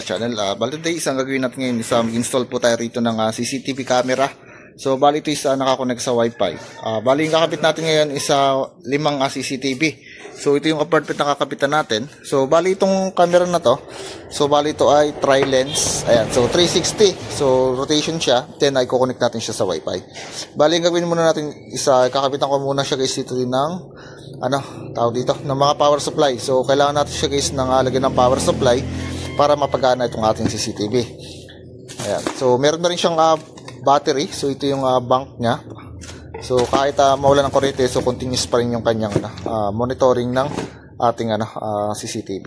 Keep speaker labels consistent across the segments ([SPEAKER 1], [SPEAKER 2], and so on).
[SPEAKER 1] Channel. Bali today, isang gagawin natin ngayon, mag-install po tayo rito ng CCTV camera. So bali ito isa nakakonect sa wifi. Bali yung kakabit natin ngayon isa 5 CCTV. So ito yung apartment na kakabitan natin. So bali itong camera na to, so bali ito ay tri-lens. Ayan, so 360. So rotation siya, then ay kukonect natin siya sa wifi. Bali yung gagawin muna natin isa, kakabitan ko muna siya guys dito ng tawag dito, ng mga power supply. So kailangan natin siya guys ng lagyan ng power supply para mapagana itong ating CCTV. Ayan. So meron na rin siyang battery. So ito yung bank niya. So kahit mawala ng kuryente, so continuous pa rin yung kanyang monitoring ng ating CCTV.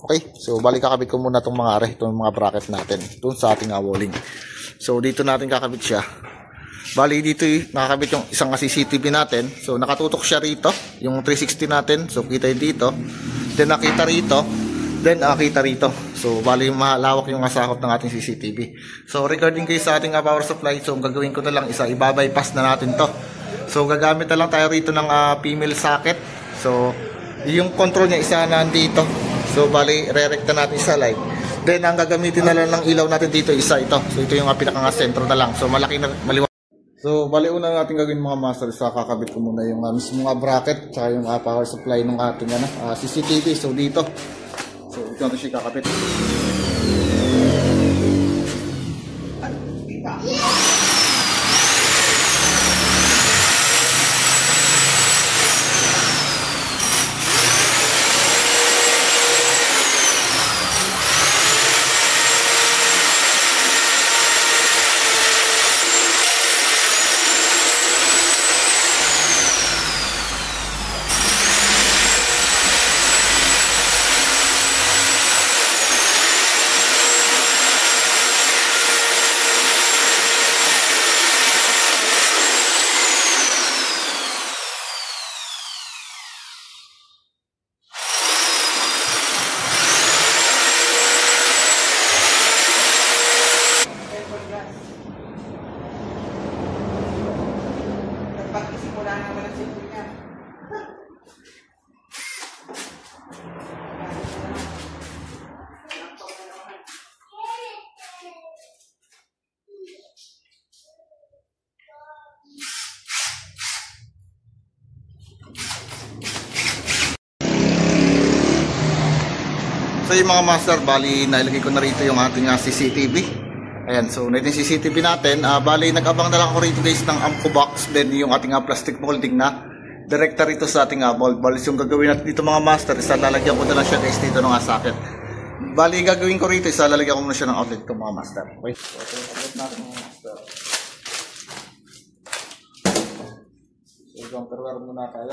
[SPEAKER 1] Okay? So balik kakabit ko muna itong mga itong mga bracket natin doon sa ating walling. So dito natin kakabit siya. Bali dito nakakabit yung isang CCTV natin. So nakatutok siya rito, yung 360 natin. So kita yun dito. Then nakita rito. Then kita rito. So bali malawak yung sakop ng ating CCTV. So regarding kay sa ating power supply, so gagawin ko na lang isa, i-bypass na natin to. So gagamit na lang tayo rito ng female socket. So yung control niya isa nandito. So bali re-recta natin sa light. Then ang gagamitin na lang ng ilaw natin dito isa ito. So ito yung pinaka-sentro na lang. So malaki na maliwanag. So bali una natin gagawin mga master, sa kakabit ko muna yung mismo mga bracket tsaka yung power supply ng ating CCTV. So dito. So ito natin siya kakabit. So yung mga master, bali nailagay ko na rito yung ating CCTV. Ayan, so na yung CCTV natin. Bali nag-abang na lang ako rito guys ng amco box. Then yung ating plastic molding na direkta rito sa ating mold. Bali yung gagawin natin dito mga master, isa lalagyan ko na lang siya guys dito ng socket. Bali gagawin ko rito, isa lalagyan ko muna siya ng outlet ko mga master. Okay, so ito yung outlet natin mga master. So jumper wire muna tayo.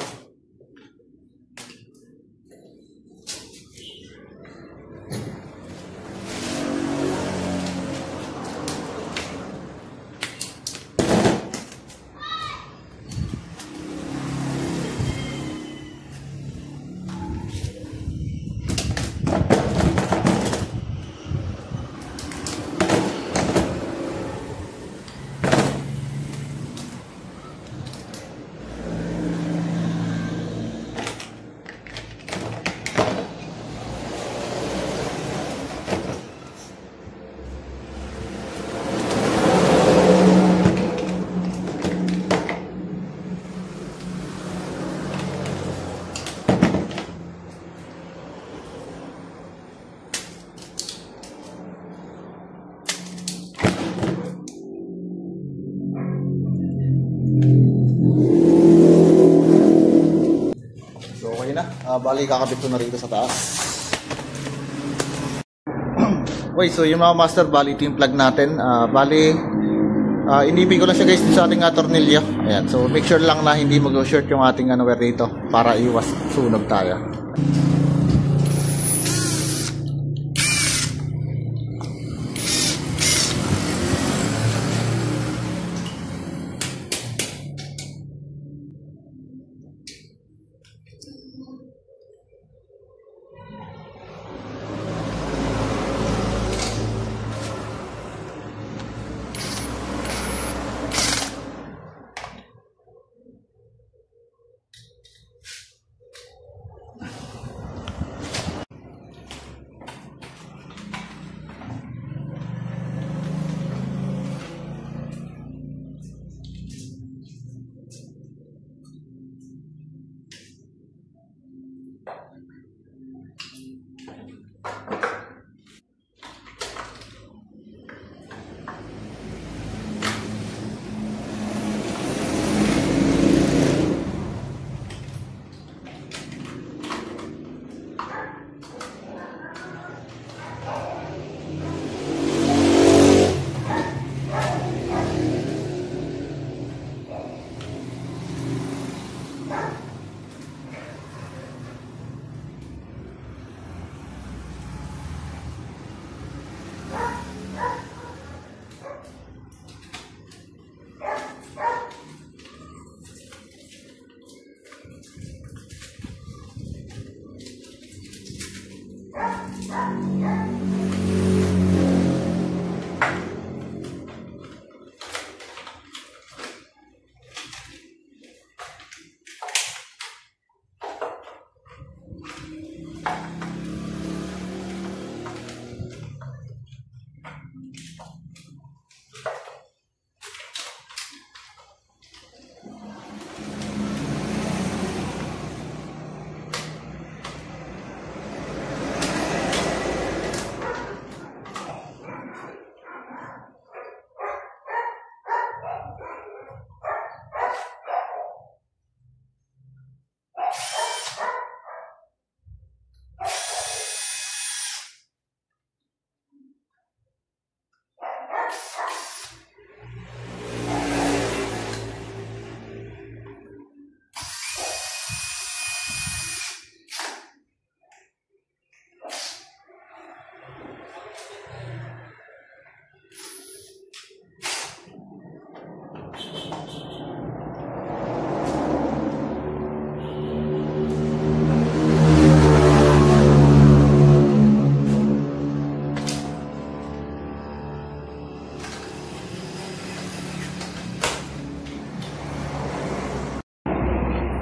[SPEAKER 1] Bali kakabit ko na rito sa taas. Okay, so yung mga master, bali ito yung plug natin. Bali inibig ko lang siya guys sa ating tornilyo. Ayan, so make sure lang na hindi mag-short yung ating wire dito para iwas sunog tayo.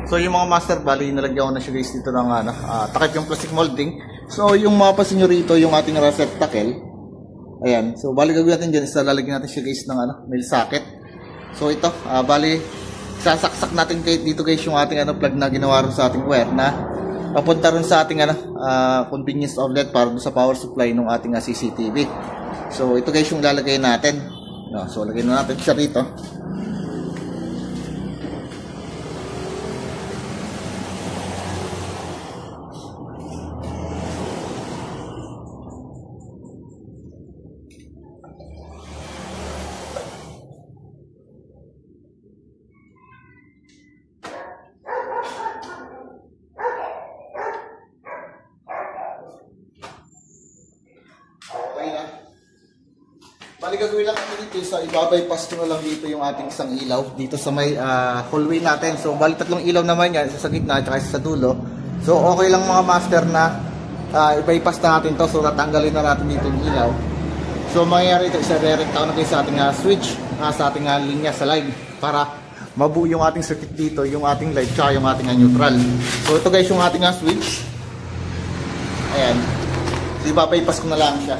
[SPEAKER 1] So yung mga master, bali nalagyan ko na siya guys dito ng takip yung plastic molding. So yung mapapansin nyo rito, yung ating receptacle. Ayan. So bali gagawin natin dyan is lalagyan natin siya guys ng nail socket. So ito, bali sasaksak natin dito guys yung ating plug na ginawa rin sa ating wire na papunta rin sa ating convenience outlet para sa power supply ng ating CCTV. So ito guys yung lalagay natin. So lagay na natin siya rito. Bali gagawin lang natin dito sa ibabypass ko na lang dito yung ating isang ilaw dito sa may hallway natin. So bali tatlong ilaw naman yan, isa sa gitna at sa dulo. So okay lang mga master na i-bypass na natin to, so tatanggalin na natin dito yung ilaw. So mangyayari ito, isa-direct ako na kayo sa ating switch sa ating linya sa line para mabuo yung ating circuit dito, yung ating light tsaka yung ating neutral. So ito guys yung ating switch. Ayan. So ibabypass ko na lang siya.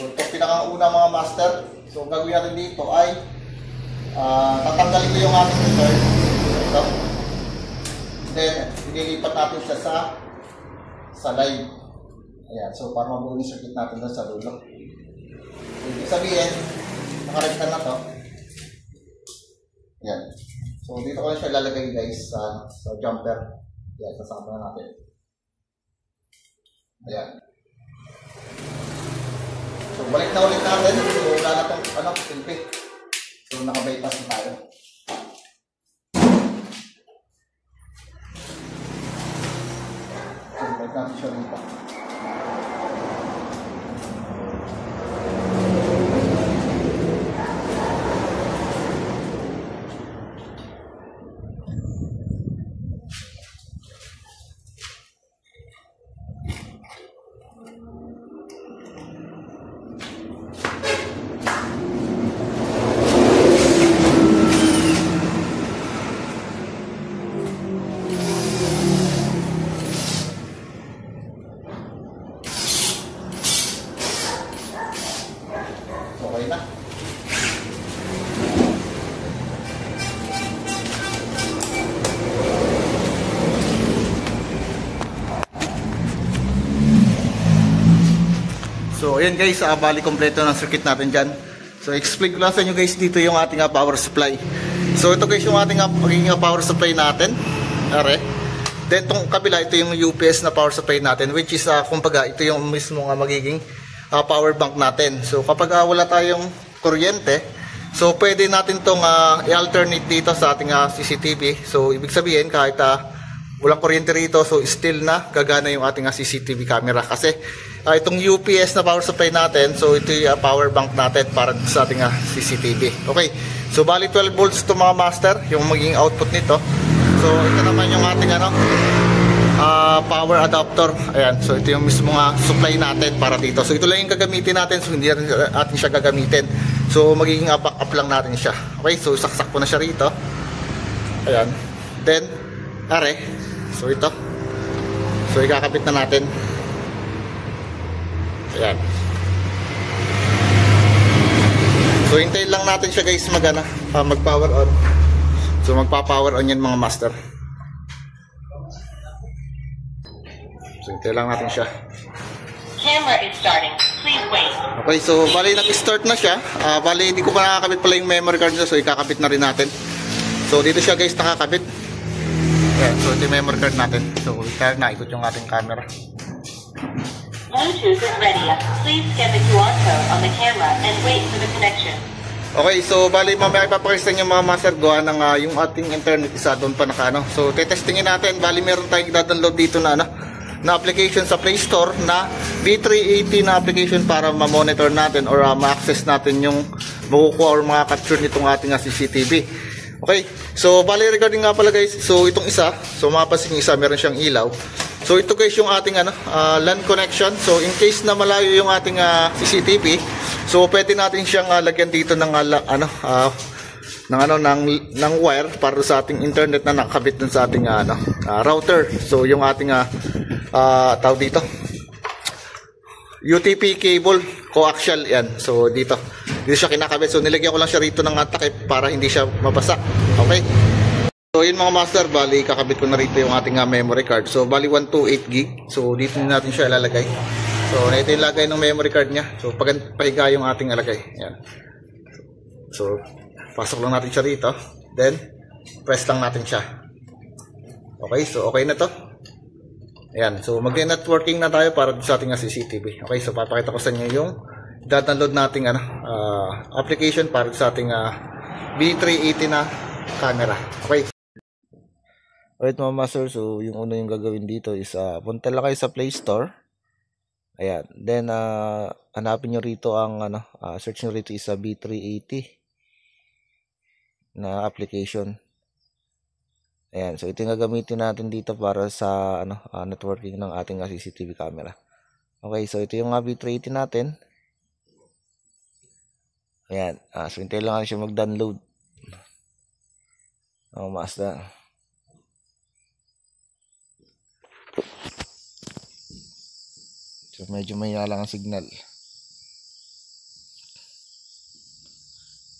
[SPEAKER 1] So ito pinakauna mga master. So gagawin natin dito ay tatanggalin ko yung ating return. Ito. Then ililipat natin siya sa line. Ayan. So para mabuo yung circuit natin doon sa dulo. Ibig sabihin, nakarekta na to. Ayan. So dito ko lang siya lalagay guys sa jumper. Ayan. Sasama na natin. Ayan. So balik na ulit natin. So wala na itong silpi. So naka-bypass na tayo. So balik natin siya rito. Okay na. So ayan guys, bali kompleto ng circuit natin dyan. So explain ko lang sa inyo guys dito yung ating power supply. So ito guys yung ating magiging power supply natin. Are. Then itong kabila, ito yung UPS na power supply natin, which is kumbaga ito yung mismo magiging power bank natin. So kapag wala tayong kuryente, so pwede natin itong i-alternate dito sa ating CCTV. So ibig sabihin kahit walang kuryente rito, so still na gagana yung ating CCTV camera. Kasi itong UPS na power supply natin, so ito yung power bank natin para sa ating CCTV. Okay, so bali 12 volts ito mga master, yung magiging output nito. So ito naman yung ating power adapter. Ayan, so ito yung mismo supply natin para dito. So ito lang yung gagamitin natin, so hindi natin siya gagamitin. So magiging up lang natin siya. Okay, so saksak ko na siya rito. Ayan. Then are, so ito. So ikakabit na natin. Ayan. So hintayin lang natin siya guys mag-power on. So magpa-power on yan mga master. So hintayin lang natin siya.
[SPEAKER 2] Camera is starting. Please wait.
[SPEAKER 1] Okay, so bali nag-start na siya. Bali hindi ko pa nakakabit pala yung memory card niya, so ikakabit na rin natin. So dito siya guys nakakabit. Ayan, so ito yung memory card natin. So na ikot yung ating camera.
[SPEAKER 2] Bluetooth is ready. Please scan the QR code on the camera and wait for the connection.
[SPEAKER 1] Okay, so bali mamaya ipapakita niyo mga master gawa ng yung ating internet isa doon pa So tetestingin natin. Bali meron tayong i-download dito na na application sa Play Store na B380 na application para ma-monitor natin or ma-access natin yung makukuha or mga-capture nitong ating CCTV. Okay, so bali regarding nga pala guys, so itong isa, so mapapansin yung isa, meron siyang ilaw. So ito guys yung ating LAN connection. So in case na malayo yung ating CCTV, so pwede natin siyang lagyan dito ng ng wire para sa ating internet na nakakabit dun sa ating router. So yung ating tawag dito UTP cable coaxial yan. So dito siya kinakabit. So nilagyan ko lang siya rito ng takip para hindi siya mabasa. Okay. So yun mga master, bali kakabit ko na rito yung ating memory card. So bali 128 gig. So dito natin siya ilalagay. So ito yung lagay ng memory card niya. So pag pahiga yung ating ilagay. Yan. So pasok lang natin siya rito. Then press lang natin siya. Okay, so okay na to. Ayan, so mag-networking na tayo para sa ating CCTV. Okay, so papakita ko sa inyo yung download nating application para sa ating B380 na camera. Okay. Alright mga master, so yung una yung gagawin dito is punta lang kayo sa Play Store. Ayan, then hanapin nyo rito ang search nyo rito is B380 na application. Ayan, so ito yung gagamitin natin dito para sa networking ng ating CCTV camera. Okay, so ito yung B380 natin. Ayan, so hintay lang siya mag-download. Master. So medyo mahina lang ang signal.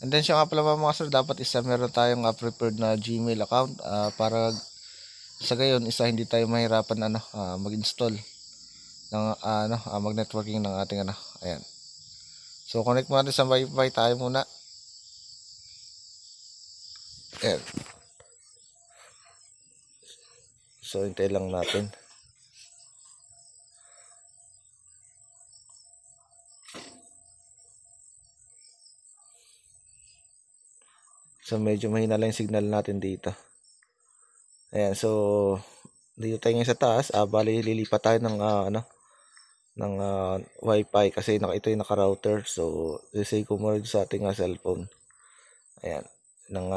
[SPEAKER 1] And then siya nga pala mga master, dapat meron tayong prepared na Gmail account para sa gayon hindi tayo mahirapan mag-install ng mag-networking ng ating ayan. So connect mo natin sa Wi-Fi tayo muna. Ayan. So hintay lang natin. So medyo mahina lang yung signal natin dito. Ayan, so dito tayo ngayon sa taas, bali lilipat tayo ng Wi-Fi kasi ito yung naka-router. So isay ko muna sa ating cellphone. Ayan, ng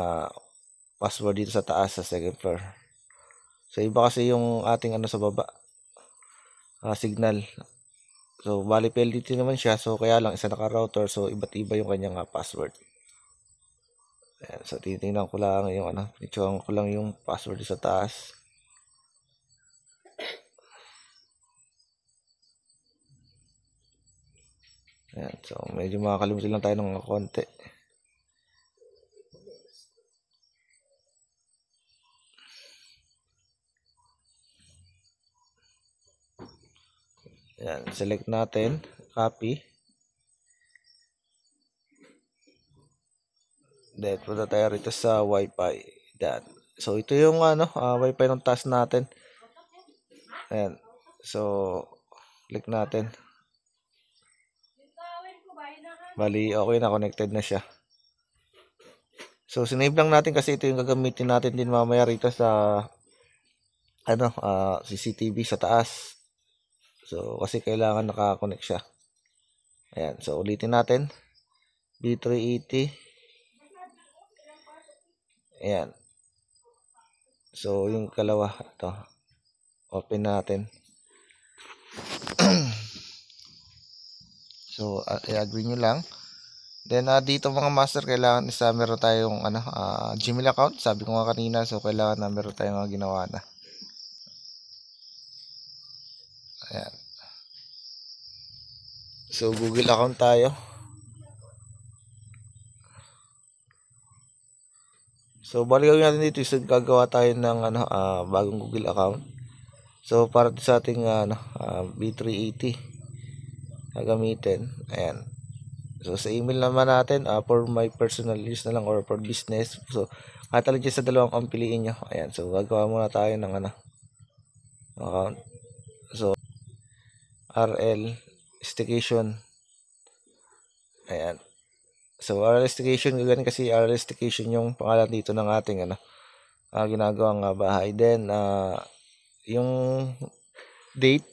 [SPEAKER 1] password dito sa taas sa second floor. So iba kasi yung ating sa baba signal. So bali PLDT naman siya, so kaya lang isa naka-router, so iba't iba yung kanyang password. Ayan, so titingnan ko lang yung itsura ko lang yung password sa taas. Ayan, so medyo makakalimutin lang tayo ng konti. Ayan, select natin, copy. Then punta tayo rito sa Wi-Fi. Yan. So ito yung Wi-Fi ng task natin. Ayan. So click natin. Bali okay na, connected na siya. So sinave lang natin kasi ito yung gagamitin natin din mamaya rito sa CCTV sa taas. So kasi kailangan naka-connect siya. Ayan. So ulitin natin. B380. Ayan. So, yung kalawa, ito. Open natin. So, i-agree nyo lang. Then, dito mga master, kailangan meron tayong Gmail account. Sabi ko nga kanina, so kailangan meron tayong ginawa na. Ayan. So, Google account tayo. So, bali gawin natin dito is gagawa tayo ng bagong Google account. So, para sa ating B380 gagamitin. Ayan. So, sa email naman natin, for my personal use na lang or for business. So, catalog sa dalawang kung piliin nyo. Ayan. So, gagawa muna tayo ng account. So, RL Station. Ayan. So, RL Station, gagawin kasi RL Station yung pangalan dito ng ating ginagawang bahay. Then, yung date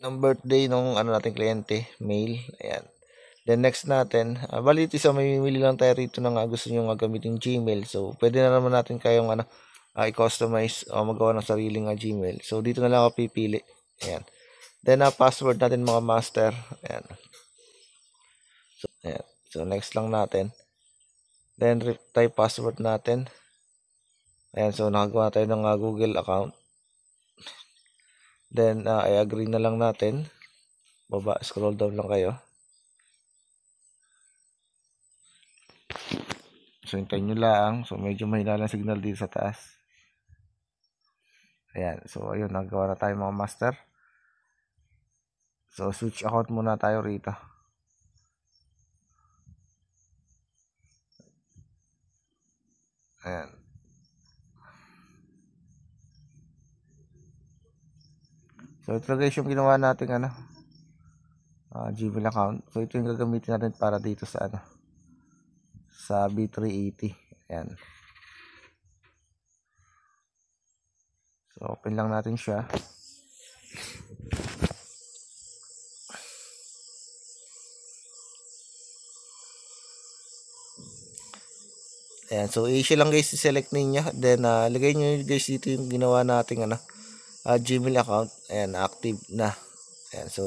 [SPEAKER 1] ng birthday nung ano natin kliyente, mail. Ayan. Then next natin, bali ito isa mamimili lang tayo rito ng gusto nyo gamitin Gmail. So pwede na naman natin kayong i-customize o magawa ng sariling Gmail. So dito na lang ako pipili. Ayan. Then password natin mga master. Ayan. So, ayan. So next lang natin. Then type password natin. Ayan. So nakagawa tayo ng Google account. Then I agree na lang natin. Baba, scroll down lang kayo. So hintayin nyo lang. So medyo mahina lang signal dito sa taas. Ayan. So ayun, nagawa na tayo mga master. So switch account muna tayo rito. Ayan. So ito guys yung ginawa natin Gmail account. So ito yung gagamitin natin para dito sa sa B380. Ayan. So open lang natin siya. Ayan, so i-issue lang guys, i-select ninyo. Then lagay nyo guys dito yung ginawa nating Gmail account. Ayan, active na. Ayan, so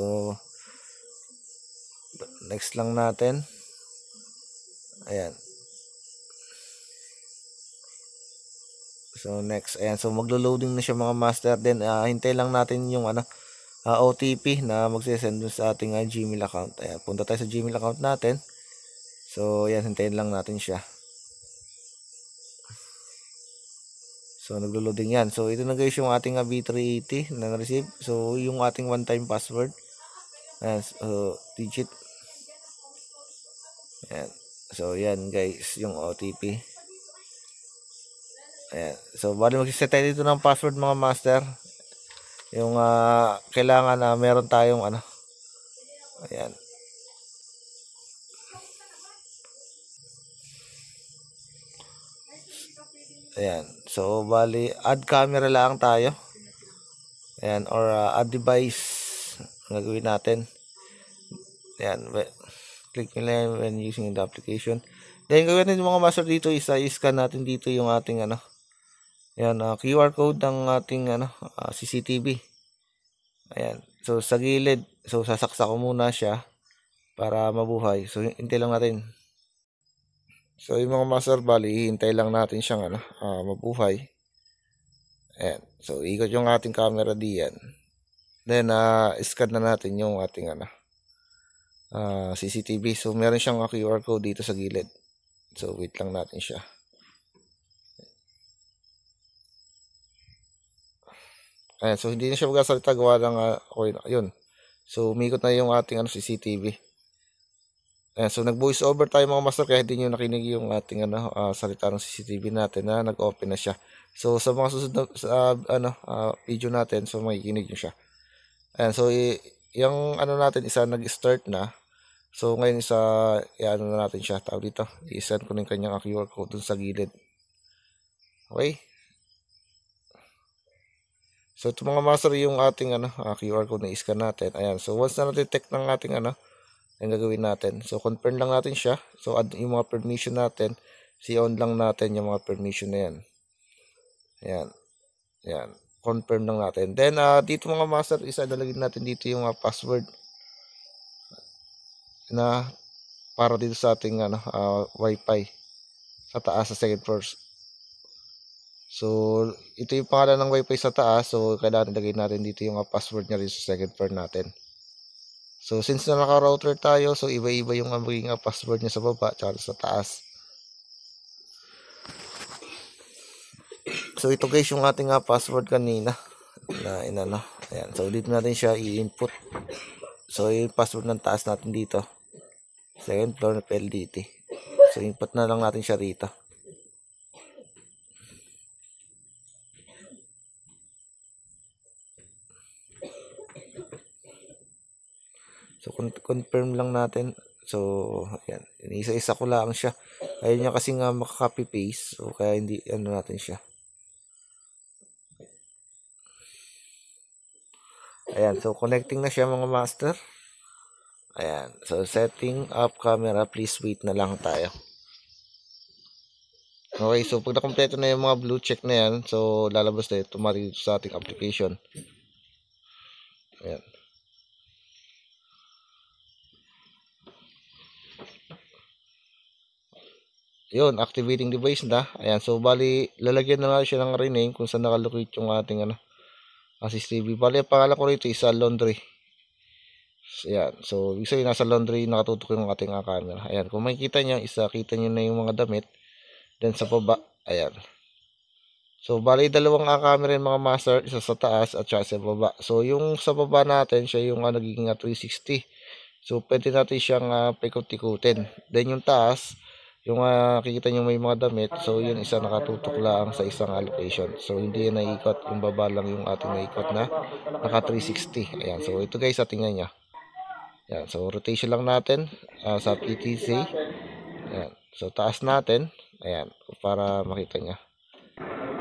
[SPEAKER 1] next lang natin. Ayan. So next, ayan, so maglo-loading na siya mga master. Then hintay lang natin yung OTP na magsisend dun sa ating Gmail account. Ayan, punta tayo sa Gmail account natin. So ayan, hintayin lang natin siya. So naglo-loading yan. So ito na guys yung ating B380 na na-receive. So yung ating one-time password. Ayan, so digit. Ayan. So yan guys, yung OTP. Ayan. So bali mag-set tayo dito ng password mga master. Yung kailangan na meron tayong Ayan. Ayan. So bali add camera lang tayo. Ayan, or add device ang gagawin natin. Ayan, click nyo lang when using the application. Then gawin natin mga master dito is i-scan natin dito yung ating ayan, QR code ng ating CCTV. Ayan. So sa gilid, so sasaksak ko muna siya para mabuhay. So hintay lang natin. So yung mga master, bali hintay lang natin siyang mabuhay. Ayan. So ikot yung ating camera diyan. Then scan na natin yung ating CCTV. So meron siyang QR code dito sa gilid. So wait lang natin siya. Ayan, so hindi na siya magsasalita, gawa ng yun. So umikot na yung ating CCTV. Ayan, so nag-voice over tayo mga master, kaya hindi nyo nakinig yung ating salita ng CCTV natin na nag-open na siya. So sa mga susunod na video natin, so makikinig nyo siya. Ayan, so yung natin isa nag-start na. So ngayon na natin siya, tawag dito. I-send ko na yung kanyang QR code dun sa gilid. Okay? So ito mga master yung ating QR code na i-scan natin. Ayan, so once na na-detect ng ating ang gagawin natin. So confirm lang natin siya. So add yung mga permission natin. Si-on lang natin yung mga permission na yan. Ayan. Ayan. Confirm lang natin. Then dito mga master, ilalagay natin dito yung password na para dito sa ating wifi sa taas sa second floor. So ito yung pangalan ng wifi sa taas. So kailangan ilagay natin dito yung password niya rin sa second floor natin. So since na naka-router tayo, so iba-iba yung magiging password niya sa baba at sa taas. So ito guys yung ating password kanina na Ayan, so dito natin siya i-input. So yung password ng taas natin dito. Second floor na PLDT. So input na lang natin siya rito. So confirm lang natin. So ayan, isa-isa ko lang siya. Ayun niya kasi nga maka-copy paste. So kaya hindi natin siya. Ayan, so connecting na siya mga master. Ayan, so setting up camera, please wait na lang tayo. Okay, so pag nakompleto na yung mga blue check na yan, so lalabas na automatic sa ating application. Ayan. Yun, activating device na. Ayan, so bali, lalagyan na nga siya ng rename kung saan nakalocate yung ating Assist TV. Bali, ang pangalan ko rito is laundry. Ayan, so ibig sabihin nasa laundry nakatutok yung ating camera. Ayan, kung makikita nyo, kita nyo na yung mga damit. Then sa baba, ayan. So, bali dalawang camera yung mga master, isa sa taas at saka sa baba. So, yung sa baba natin, siya yung nagiging 360. So, pwede natin siyang paikot-ikutin. Then yung taas, yung kikita nyo may mga damit, so yun isa nakatutok lang sa isang allocation. So, hindi yan naikot, yung baba lang yung ating naikot na naka 360. Ayan, so ito guys, tingnan nyo. Ayan, so rotation lang natin sa PTC. Ayan, so taas natin. Ayan, para makita nyo.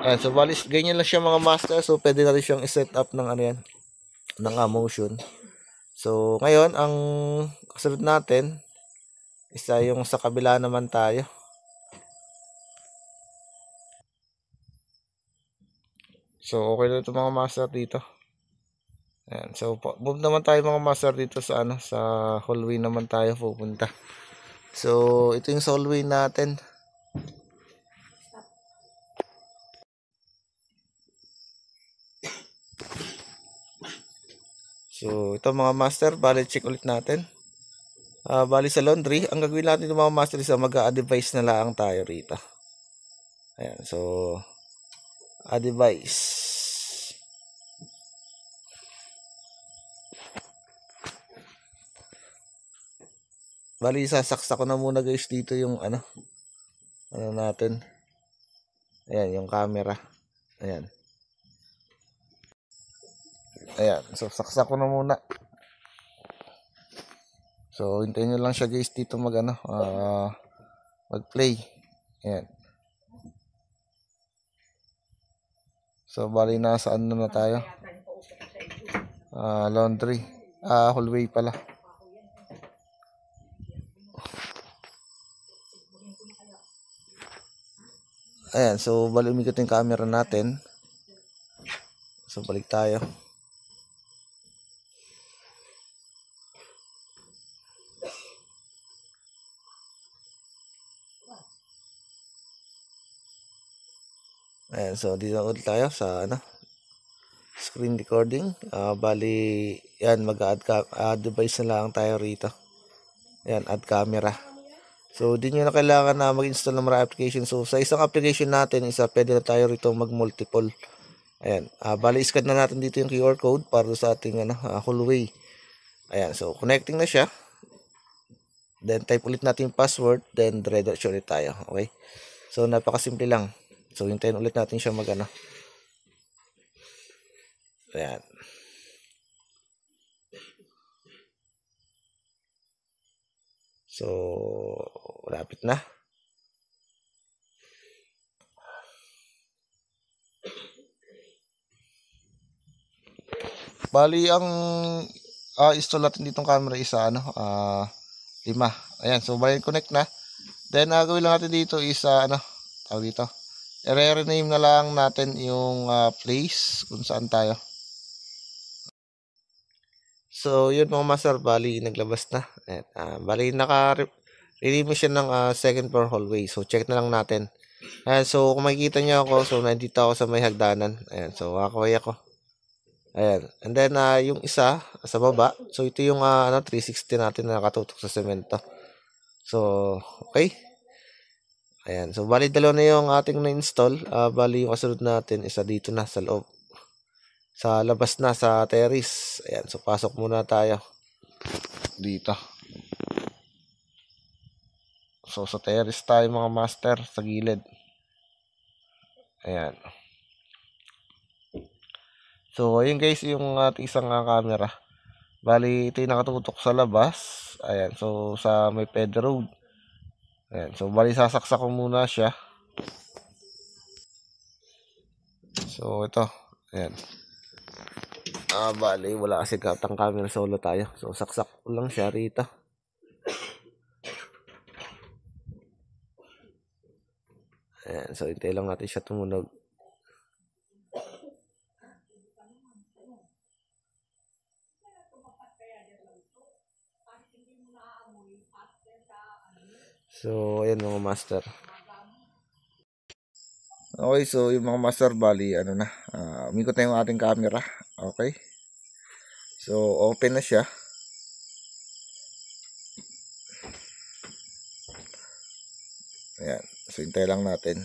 [SPEAKER 1] Ayan, so balis, ganyan lang siya mga master. So, pwede natin siyang i-set up ng ng motion. So, ngayon, ang kasunod natin, isa yung sa kabila naman tayo. So, okay na ito mga master dito. Ayan, so, move naman tayo mga master dito sa sa hallway naman tayo pupunta. So, ito yung sa hallway natin. So, ito mga master, bali check ulit natin. Bali sa laundry, ang gagawin natin ng mga master is mag-a-device na lang tayo rito. Ayan, so, a-device. Bali, sasaksak ko na muna guys dito yung ano natin. Ayan, yung camera. Ayan. Ayan, so saksak ko na muna. So, hintayin nyo lang siya guys dito mag-play. Ayan. So, bali nasa na tayo. Laundry. Hallway pala. Ayan, so bali umikot yung camera natin. So, balik tayo. Ayan, so dito ulit tayo sa screen recording. Bali, yan, mag-add device na lang tayo rito. Ayan, add camera. So, di nyo na kailangan na mag-install ng mga application. So, sa isang application natin, pwede na tayo rito mag-multiple. Ayan, bali, scan na natin dito yung QR code para sa ating hallway. Ayan, so, connecting na siya. Then, type ulit natin yung password. Then, diretso ulit tayo. Okay? So, napakasimple lang. So, hintayin ulit natin siya Ayan. So, lapit na. Bali, ang install natin ditong camera is 5. Ayan, so bali connect na. Then, gawin lang natin dito is tawag dito. I-rename na lang natin yung place kung saan tayo. So, yun mga master, bali naglabas na. Ayan, bali naka-rename siya ng second floor hallway. So, check na lang natin. Ayan, so kung makikita niyo ako, so nandito ako sa may hagdanan. Ayan, so kakuhay ako. Ayan, and then yung isa sa baba. So, ito yung 360 natin na nakatutok sa semento. So, okay. Ayan, so bali dalawa na yung ating na-install. Bali yung kasunod natin isa dito na sa loob. Sa labas na sa terrace. Ayan, so pasok muna tayo dito. So sa terrace tayo mga master sa gilid. Ayan. So ayun guys yung ating isang camera. Bali ito yung nakatutok sa labas. Ayan, so sa may Pedro Road. Ayan, so bali sasaksak ko muna siya. So ito. Ayan.
[SPEAKER 3] Bali, wala kasi katang camera, solo tayo. So, saksak ko lang siya rito. Ayan, so hintay lang natin siya tumunog. So, ayan mga master.
[SPEAKER 1] Okay, so yung mga master, bali, ano na, umikot na yung ating camera. Okay. So, open na siya. Ayan. So, hintay lang natin.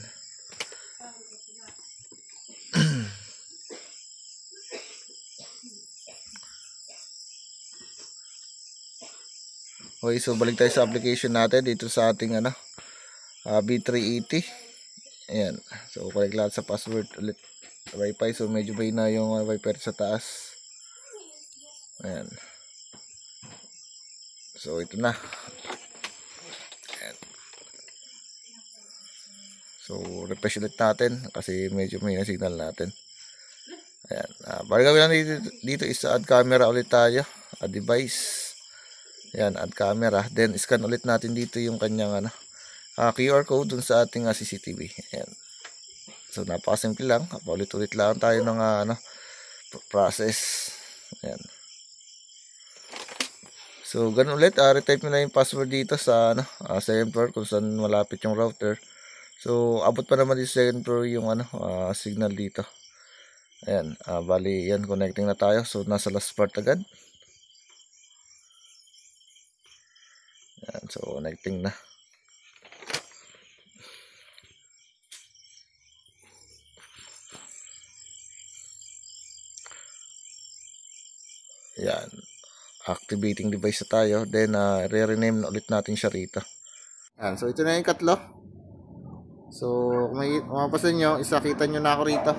[SPEAKER 1] Okay, so balik tayo sa application natin dito sa ating B380. Ayan. So, connect lahat sa password ulit. Wi-Fi. So, medyo bay na yung Wi-Fi sa taas. Ayan. So, ito na. Ayan. So, refresh ulit natin kasi medyo may signal natin. Ayan. Balik kami lang dito is add camera ulit tayo. Add device. Ayan, add camera. Then, scan ulit natin dito yung kanyang QR code dun sa ating CCTV. Ayan. So, napakasimple lang. Paulit-ulit lang tayo ng process. Ayan. So, ganun ulit. Retype nyo na yung password dito sa second floor kung saan malapit yung router. So, abot pa naman yung second floor yung signal dito. Ayan. Bali, yan. Connecting na tayo. So, nasa last part agad. Ayan. So, connecting na. Yan. Activating device na tayo. Then, re-rename na ulit natin siya rito. Yan. So, ito na yung katlo. So, kung may mapapasin nyo, isakita nyo na ako rito.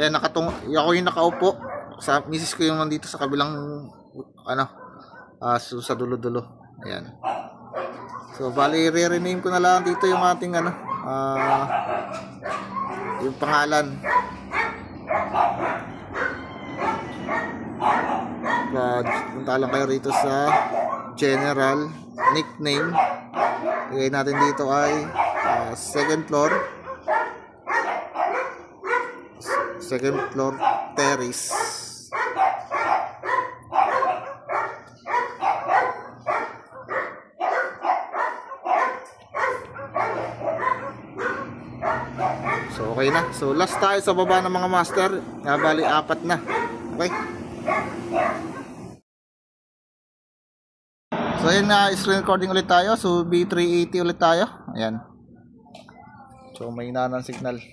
[SPEAKER 1] Ayan, ako yung nakaupo. Sa misis ko yung nandito sa kabilang, so, sa dulo-dulo. Ayan. So, bali, re-rename ko na lang dito yung ating, yung pangalan. Punta lang kayo rito sa general nickname. Ilagay natin dito ay second floor terrace. So okay na. So last tayo sa baba ng mga master. Bali 4 na. Okay. So ayan na, screen recording ulit tayo. So B380 ulit tayo. Ayan. So may hinaan ng signal.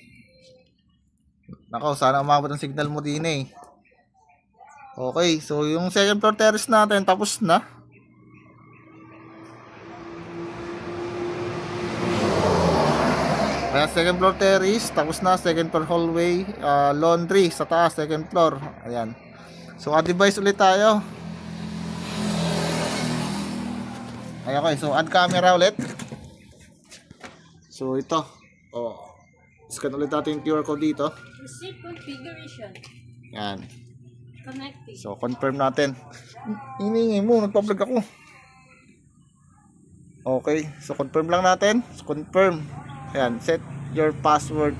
[SPEAKER 1] Nako, sana umabot ang signal mo din eh. Okay, so yung second floor terrace natin tapos na. Ayan, second floor terrace tapos na. Second floor hallway, laundry sa taas, second floor. Ayan. So add device ulit tayo. Ayan, okay, so add camera ulit. So ito, scan ulit natin yung QR code dito.
[SPEAKER 4] Receive configuration.
[SPEAKER 1] Yan.
[SPEAKER 4] Connecting.
[SPEAKER 1] So confirm natin. Hiningi mo, nagpa-vlog ako. Okay, so confirm lang natin. So confirm. Ayan, set your password.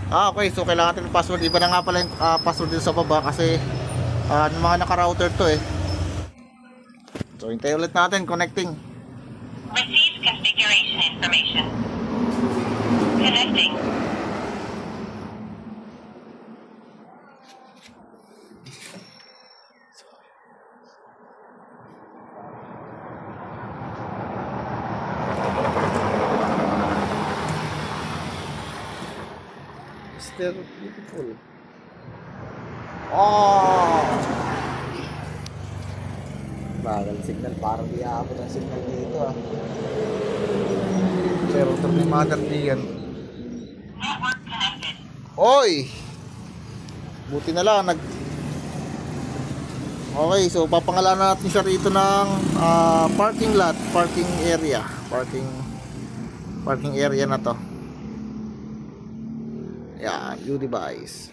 [SPEAKER 1] Okay, so kailangan natin ng password. Iba na nga pala yung password dito sa baba kasi mga naka-router to eh. So, hintay ulit natin, connecting.
[SPEAKER 2] Receive configuration information. Connecting.
[SPEAKER 1] Still beautiful. Oh! Bagal signal, parang di aabot ang signal dito Pero ito may mother diyan.
[SPEAKER 2] Network connected.
[SPEAKER 1] Oy! Buti na lang Okay, so papangalanan natin siya rito ng parking lot, parking area, parking area na to. Yan, view device.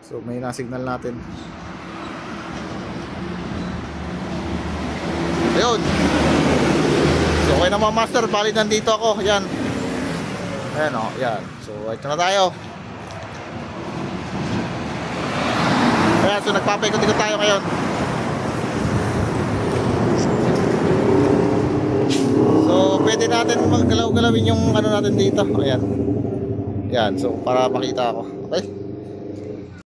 [SPEAKER 1] So may na-signal natin. Ayun. So okay na mga master, bali nandito ako. Yan. Ayan o, yan. So ito na tayo. Ayan, so nagpapaikot-ikot tayo ngayon. So pwede natin maggalaw-galawin yung ano natin dito. Ayan. Yan, so para makita ako. Okay.